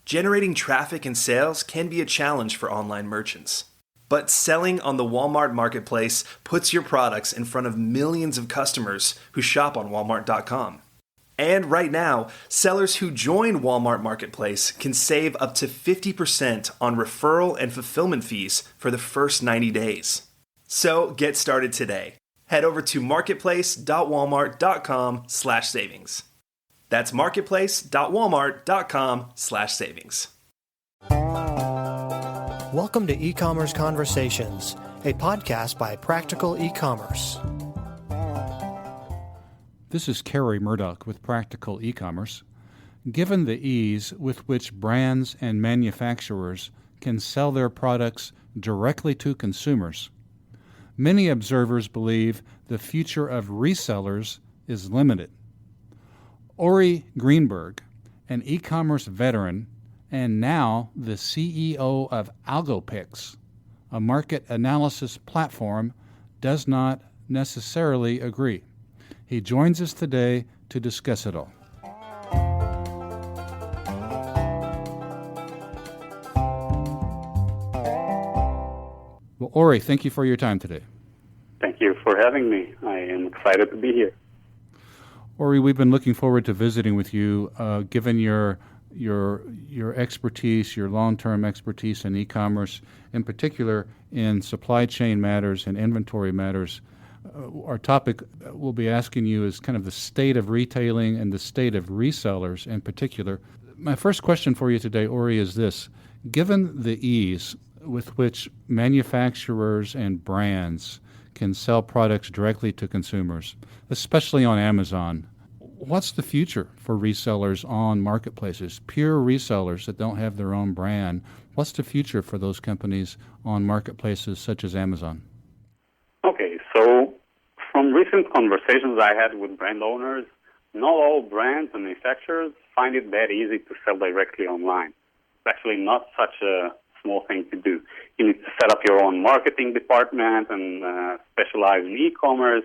Generating traffic and sales can be a challenge for online merchants. But selling on the Walmart Marketplace puts your products in front of millions of customers who shop on Walmart.com. And right now, sellers who join Walmart Marketplace can save up to 50% on referral and fulfillment fees for the first 90 days. So get started today. Head over to marketplace.walmart.com/savings. That's marketplace.walmart.com/savings. Welcome to E-Commerce Conversations, a podcast by Practical E-Commerce. This is Kerry Murdoch with Practical E-Commerce. Given the ease with which brands and manufacturers can sell their products directly to consumers, many observers believe the future of resellers is limited. Ori Greenburg, an e-commerce veteran and now the CEO of Algopix, a market analysis platform, does not necessarily agree. He joins us today to discuss it all. Well, Ori, thank you for your time today. Thank you for having me. I am excited to be here. Ori, we've been looking forward to visiting with you, given your expertise, your long-term expertise in e-commerce, in particular in supply chain matters and inventory matters. Our topic we'll be asking you is kind of the state of retailing and the state of resellers in particular. My first question for you today, Ori, is this. Given the ease with which manufacturers and brands can sell products directly to consumers, especially on Amazon, what's the future for resellers on marketplaces, pure resellers that don't have their own brand? What's the future for those companies on marketplaces such as Amazon? Okay, so from recent conversations I had with brand owners, not all brands and manufacturers find it that easy to sell directly online. It's actually not such a small thing to do. You need to set up your own marketing department and specialize in e-commerce.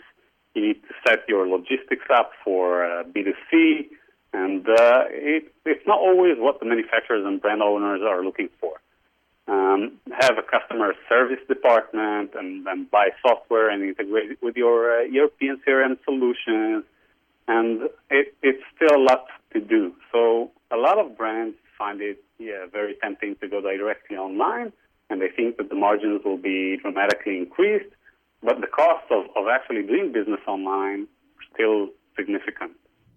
You need to set your logistics up for B2C, and it's not always what the manufacturers and brand owners are looking for. Have a customer service department and then buy software and integrate it with your ERP and CRM solutions, and it's still a lot to do. So a lot of brands find it very tempting to go directly online, and they think that the margins will be dramatically increased, but the cost of actually doing business online are still significant.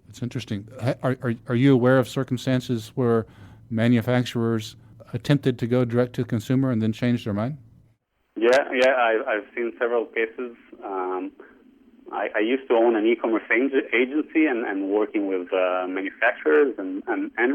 It's interesting. Are you aware of circumstances where manufacturers attempted to go direct to consumer and then changed their mind? Yeah, I've seen several cases. I used to own an e-commerce agency and working with manufacturers and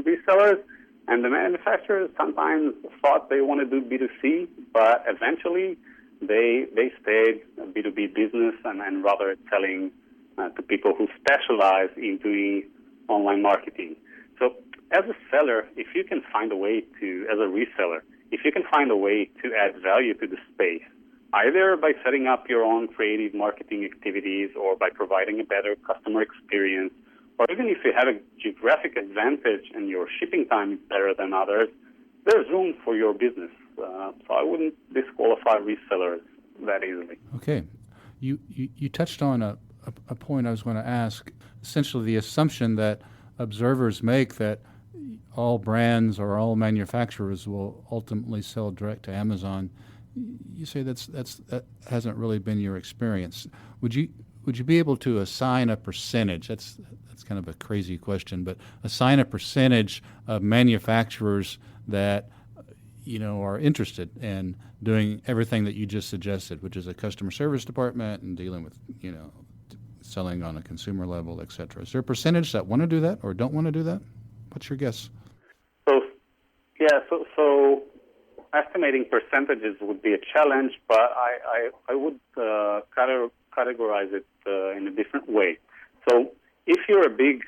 resellers. And the manufacturers sometimes thought they want to do B2C, but eventually they stayed a B2B business and rather selling to people who specialize in doing online marketing. So as a seller, if you can find a way to, as a reseller, if you can find a way to add value to the space, either by setting up your own creative marketing activities or by providing a better customer experience, or even if you have a geographic advantage and your shipping time is better than others, there's room for your business. So I wouldn't disqualify resellers that easily. Okay. You touched on a point I was going to ask, essentially the assumption that observers make that all brands or all manufacturers will ultimately sell direct to Amazon. You say that hasn't really been your experience. Would you be able to assign a percentage? That's kind of a crazy question, but assign a percentage of manufacturers that are interested in doing everything that you just suggested, which is a customer service department and dealing with selling on a consumer level, et cetera. Is there a percentage that want to do that or don't want to do that? What's your guess? So estimating percentages would be a challenge, but I would categorize it in a different way. So if you're a big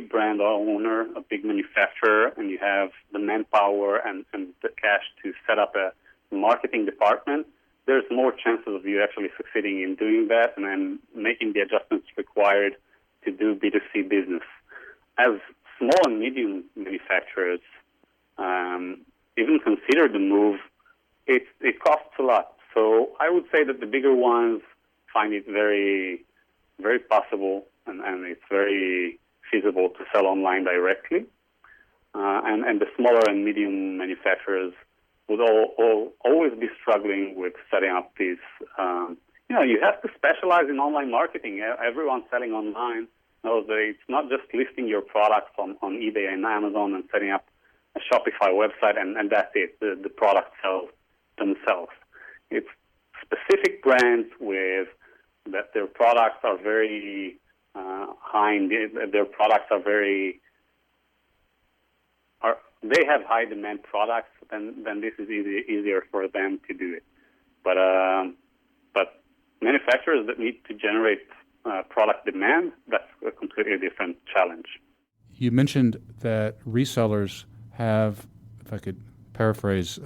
brand owner, a big manufacturer, and you have the manpower and the cash to set up a marketing department, there's more chances of you actually succeeding in doing that and then making the adjustments required to do B2C business. As small and medium manufacturers, even consider the move, it costs a lot. So I would say that the bigger ones find it very, very possible and it's very feasible to sell online directly. And the smaller and medium manufacturers would always be struggling with setting up these. You have to specialize in online marketing. Everyone selling online knows that it's not just listing your products on eBay and Amazon and setting up a Shopify website and that's it. The products sell themselves. It's specific brands with that their products are very their products are very they have high demand products, then this is easier for them to do it. But manufacturers that need to generate product demand, that's a completely different challenge. You mentioned that resellers have, if I could paraphrase,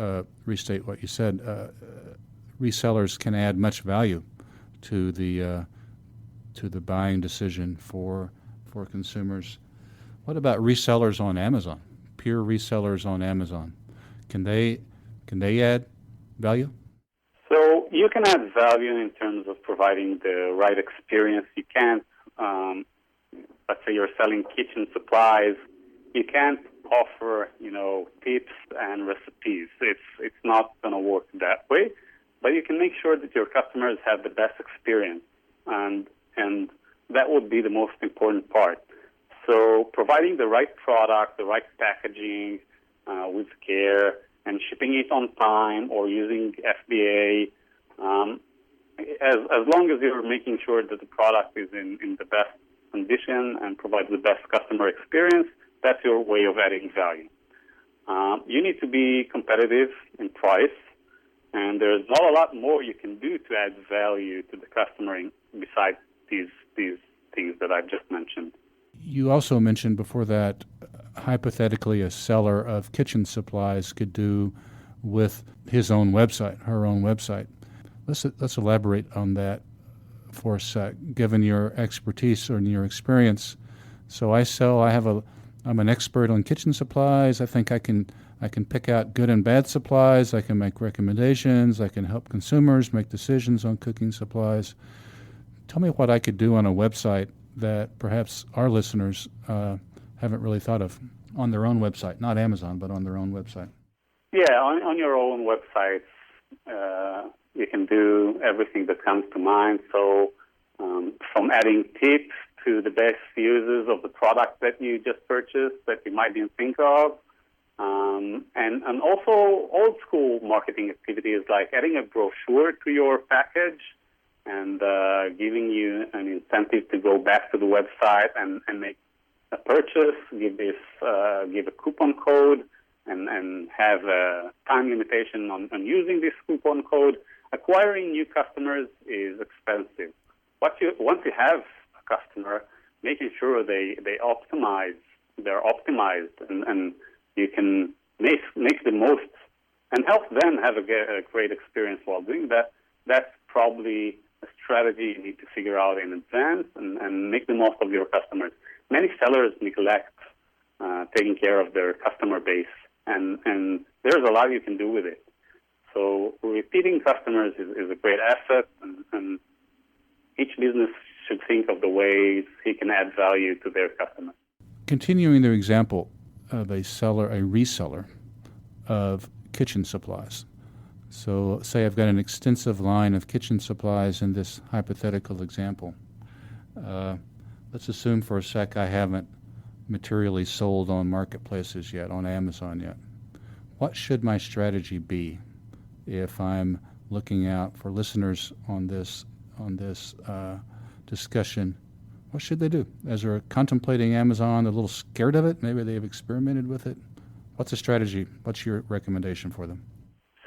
restate what you said, resellers can add much value to the buying decision for consumers. What about resellers on Amazon? Pure resellers on Amazon, can they add value? So you can add value in terms of providing the right experience. You can't, let's say you're selling kitchen supplies, you can't offer, tips and recipes. It's not going to work that way. But you can make sure that your customers have the best experience, and that would be the most important part. So providing the right product, the right packaging with care, and shipping it on time or using FBA, as long as you're making sure that the product is in the best condition and provides the best customer experience, that's your way of adding value. You need to be competitive in price, and there's not a lot more you can do to add value to the customer besides these things that I've just mentioned. You also mentioned before that hypothetically a seller of kitchen supplies could do with his own website, her own website. Let's elaborate on that for a sec, given your expertise or your experience. So I'm an expert on kitchen supplies. I think I can pick out good and bad supplies. I can make recommendations. I can help consumers make decisions on cooking supplies. Tell me what I could do on a website that perhaps our listeners haven't really thought of on their own website, not Amazon, but on their own website. Yeah, on your own website, you can do everything that comes to mind. So from adding tips to the best uses of the product that you just purchased that you might didn't think of, and also old school marketing activities like adding a brochure to your package and giving you an incentive to go back to the website and make a purchase, give a coupon code, and have a time limitation on using this coupon code. Acquiring new customers is expensive. Once you have a customer, making sure they're optimized, and you can make the most and help them have a great experience while doing that. That's probably a strategy you need to figure out in advance and make the most of your customers. Many sellers neglect taking care of their customer base, and there's a lot you can do with it. So repeating customers is a great asset, and each business should think of the ways he can add value to their customers. Continuing the example of a reseller of kitchen supplies. So say I've got an extensive line of kitchen supplies in this hypothetical example. Let's assume for a sec I haven't materially sold on marketplaces yet, on Amazon yet. What should my strategy be if I'm looking out for listeners on this discussion? What should they do? As they're contemplating Amazon, they're a little scared of it. Maybe they've experimented with it. What's a strategy? What's your recommendation for them?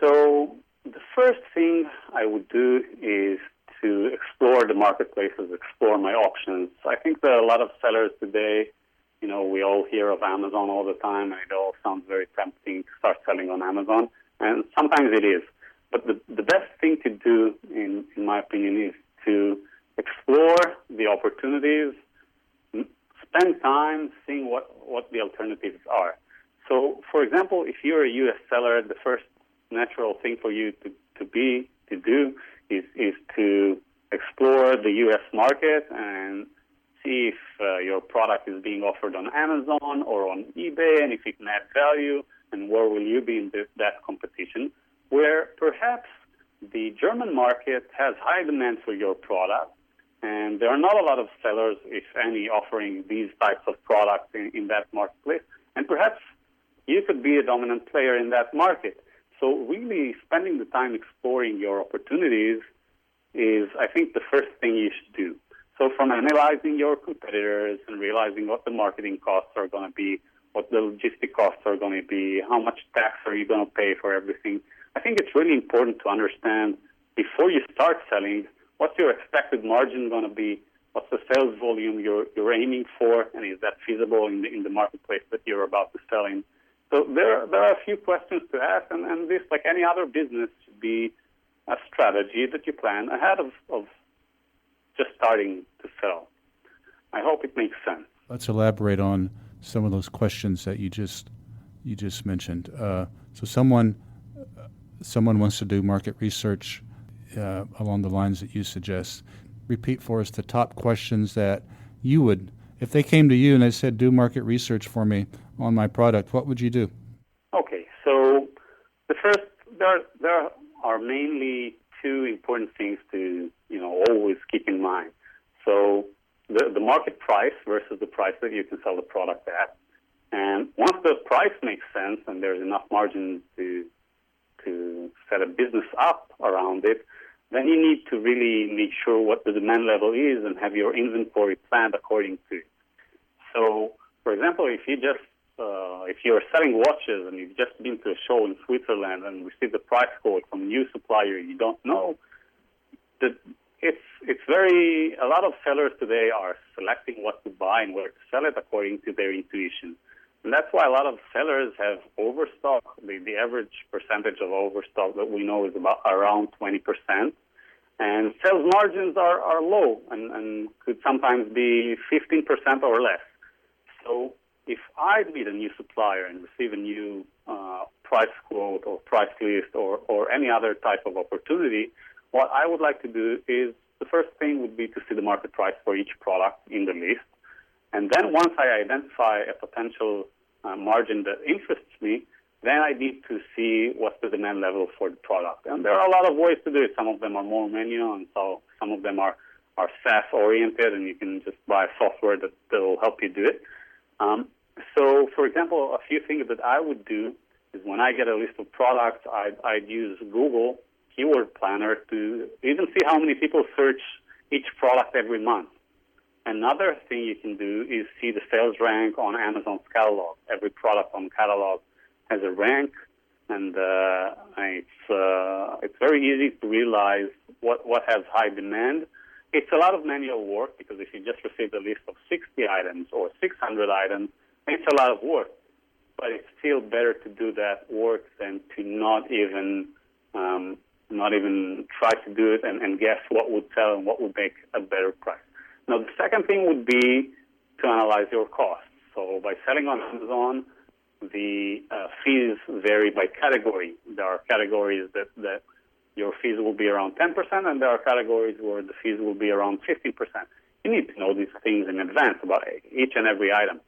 So the first thing I would do is to explore the marketplaces, explore my options. I think that a lot of sellers today, we all hear of Amazon all the time, and it all sounds very tempting to start selling on Amazon, and sometimes it is. But the best thing to do, in my opinion, is to explore the opportunities, spend time seeing what the alternatives are. So, for example, if you're a U.S. seller, the first natural thing for you to do is to explore the U.S. market and see if your product is being offered on Amazon or on eBay, and if it can add value, and where will you be in that competition, where perhaps the German market has high demand for your product, and there are not a lot of sellers, if any, offering these types of products in that marketplace, and perhaps you could be a dominant player in that market. So really spending the time exploring your opportunities is, I think, the first thing you should do. So from analyzing your competitors and realizing what the marketing costs are going to be, what the logistic costs are going to be, how much tax are you going to pay for everything, I think it's really important to understand before you start selling, what's your expected margin going to be, what's the sales volume you're aiming for, and is that feasible in the marketplace that you're about to sell in. So there are a few questions to ask, and this, like any other business, should be a strategy that you plan ahead of just starting to sell. I hope it makes sense. Let's elaborate on some of those questions that you just mentioned. So someone wants to do market research along the lines that you suggest. Repeat for us the top questions that you would, if they came to you and they said, do market research for me on my product, what would you do? Okay, so the first, there are mainly two important things to always keep in mind. So the market price versus the price that you can sell the product at. And once the price makes sense and there's enough margin to set a business up around it, then you need to really make sure what the demand level is and have your inventory planned according to it. So, for example, if you're selling watches and you've just been to a show in Switzerland and received a price quote from a new supplier you don't know, a lot of sellers today are selecting what to buy and where to sell it according to their intuition. And that's why a lot of sellers have overstock. The average percentage of overstock that we know is about around 20%. And sales margins are low and could sometimes be 15% or less. So if I meet a new supplier and receive a new price quote or price list or any other type of opportunity, what I would like to do is the first thing would be to see the market price for each product in the list. And then once I identify a potential margin that interests me, then I need to see what's the demand level for the product. And there are a lot of ways to do it. Some of them are more manual, and so some of them are SaaS-oriented, and you can just buy software that will help you do it. So, for example, a few things that I would do is when I get a list of products, I'd use Google Keyword Planner to even see how many people search each product every month. Another thing you can do is see the sales rank on Amazon's catalog. Every product on catalog has a rank, and it's very easy to realize what has high demand. It's a lot of manual work because if you just receive a list of 60 items or 600 items, it's a lot of work. But it's still better to do that work than to not even try to do it and guess what would sell and what would make a better price. Now, the second thing would be to analyze your costs. So by selling on Amazon, the fees vary by category. There are categories that your fees will be around 10%, and there are categories where the fees will be around 15%. You need to know these things in advance about each and every item.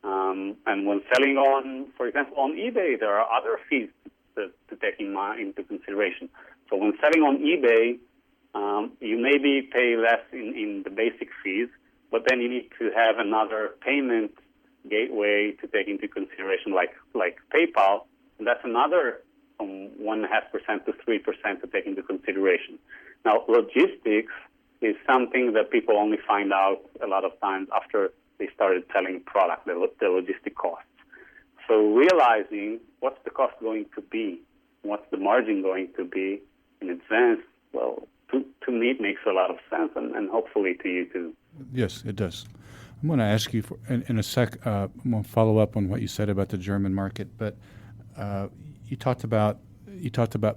And when selling on, for example, on eBay, there are other fees to take into consideration. So when selling on eBay, you maybe pay less in the basic fees, but then you need to have another payment gateway to take into consideration, like PayPal, and that's another from 1.5% to 3% to take into consideration. Now, logistics is something that people only find out a lot of times after they started selling product, the logistic costs. So realizing what's the cost going to be, what's the margin going to be in advance, well, to me it makes a lot of sense, and hopefully to you too. Yes, it does. I'm going to ask you in a sec. I'm going to follow up on what you said about the German market, but you talked about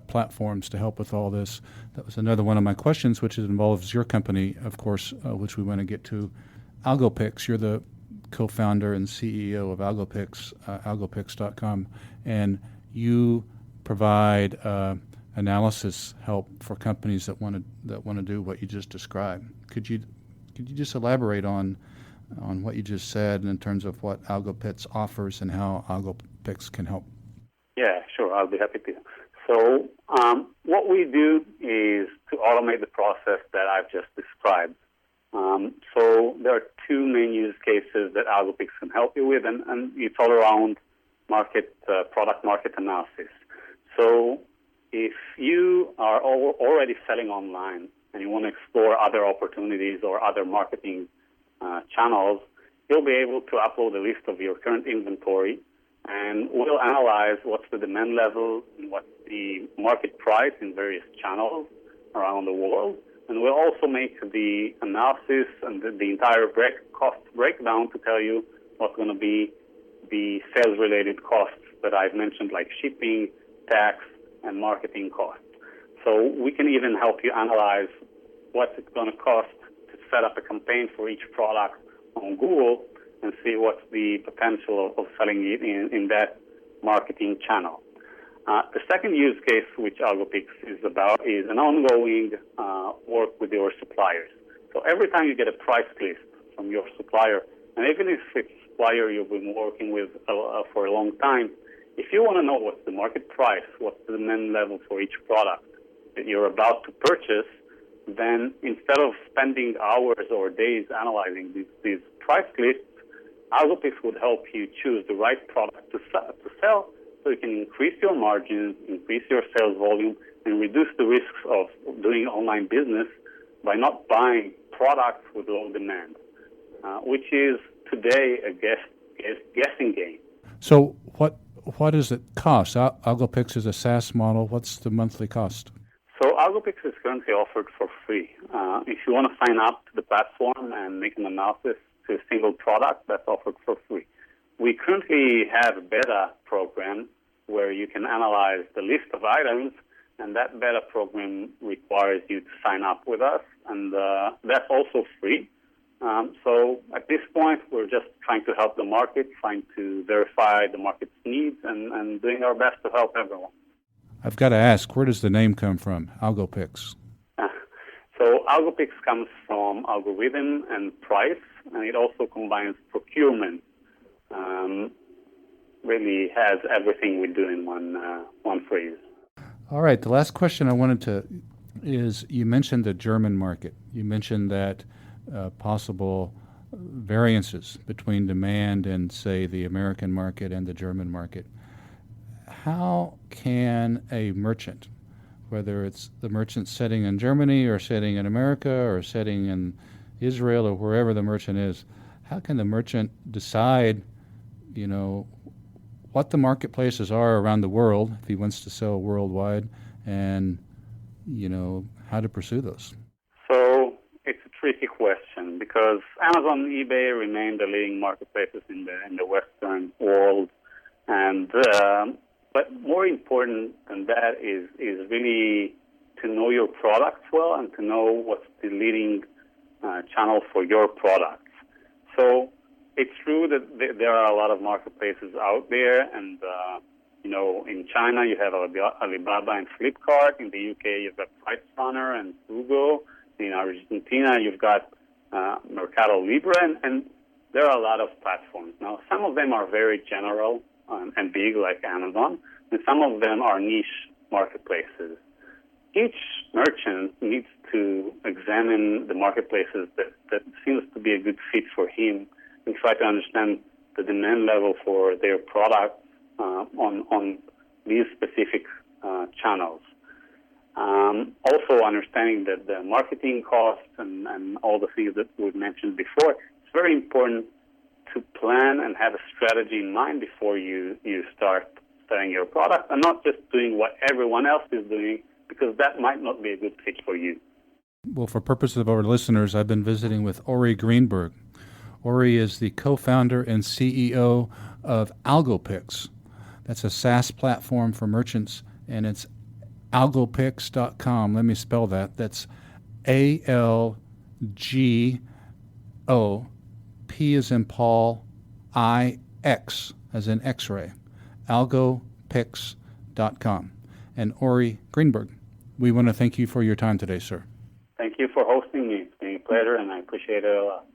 platforms to help with all this. That was another one of my questions, which involves your company, of course, which we want to get to. Algopix, you're the co-founder and CEO of Algopix, Algopix.com, and you provide analysis help for companies that want to do what you just described. Could you just elaborate on what you just said in terms of what Algopix offers and how Algopix can help? Yeah, sure. I'll be happy to. So what we do is to automate the process that I've just described. So there are two main use cases that Algopix can help you with, and it's all around product market analysis. So if you are already selling online and you want to explore other opportunities or other marketing channels, you'll be able to upload a list of your current inventory, and we'll analyze what's the demand level and what's the market price in various channels around the world. And we'll also make the analysis and the entire cost breakdown to tell you what's going to be the sales-related costs that I've mentioned, like shipping, tax, and marketing costs. So we can even help you analyze what's it going to cost to set up a campaign for each product on Google and see what's the potential of selling it in that marketing channel. The second use case which Algopix is about is an ongoing work with your suppliers. So every time you get a price list from your supplier, and even if it's a supplier you've been working with for a long time, if you want to know what's the market price, what's the demand level for each product that you're about to purchase, then instead of spending hours or days analyzing these price lists, Algopix would help you choose the right product to sell so you can increase your margins, increase your sales volume, and reduce the risks of doing online business by not buying products with low demand, which is today a guessing game. So what does it cost? Algopix is a SaaS model. What's the monthly cost? So Algopix is currently offered for free. If you want to sign up to the platform and make an analysis to a single product, that's offered for free. We currently have a beta program where you can analyze the list of items, and that beta program requires you to sign up with us, and that's also free. So at this point, we're just trying to help the market, trying to verify the market's needs, and doing our best to help everyone. I've got to ask, where does the name come from, Algopix? So Algopix comes from algorithm and price, and it also combines procurement. Really has everything we do in one phrase. All right. The last question I wanted to is, you mentioned the German market. You mentioned that possible variances between demand in, say, the American market and the German market. How can a merchant, whether it's the merchant setting in Germany or setting in America or setting in Israel or wherever the merchant is, how can the merchant decide, what the marketplaces are around the world if he wants to sell worldwide, and, how to pursue those? So it's a tricky question because Amazon and eBay remain the leading marketplaces in the Western world, and but more important than that is really to know your products well and to know what's the leading channel for your products. So it's true that there are a lot of marketplaces out there, and in China you have Alibaba and Flipkart. In the UK you've got PriceRunner and Fugo. In Argentina you've got Mercado Libre, and there are a lot of platforms. Now, some of them are very general and big, like Amazon, and some of them are niche marketplaces. Each merchant needs to examine the marketplaces that seems to be a good fit for him and try to understand the demand level for their products on these specific channels. Also understanding that the marketing costs and all the things that we've mentioned before, it's very important to plan and have a strategy in mind before you start selling your product, and not just doing what everyone else is doing, because that might not be a good fit for you. Well, for purposes of our listeners, I've been visiting with Ori Greenburg. Ori is the co-founder and CEO of Algopix. That's a SaaS platform for merchants, and it's Algopix.com. Let me spell that. That's ALGOPIX.com. P as in Paul, I-X as in X-ray, Algopix.com. And Ori Greenburg, we want to thank you for your time today, sir. Thank you for hosting me. It's been a pleasure, and I appreciate it a lot.